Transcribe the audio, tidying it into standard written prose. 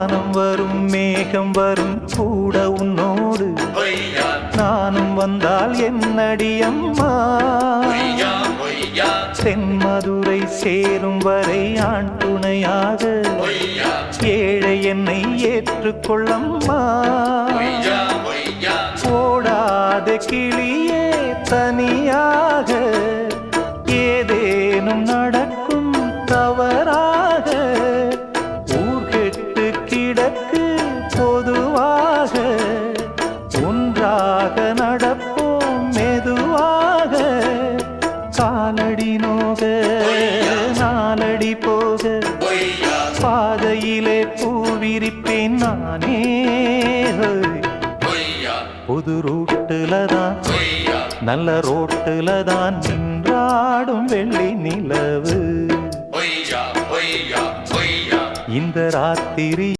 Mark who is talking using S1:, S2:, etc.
S1: வானம் வரும் மேகம் வரும் கூட உன்னோடு நானும் வந்தால் என்னடி அம்மா தென்மதுரை சேரும் வரை ஆண் துணையாக ஏழை என்னை ஏற்றுக்கொள்ளம்மா ஓடாத கிளியே தனியாக ஏதேனும் நடக்கும் தவறாக ஊர்கெட்டு கிடக்கு பொதுவாக ஒன்றாக நடப்போம் மெதுவாக காலடி நோக நாலடி போக பாதையிலே பூவிரிப்பேன் நானே புது ரூட்டுல தான் நல்ல ரோட்டுல தான் நின்றாடும் வெள்ளி நிலவு இந்த ராத்திரி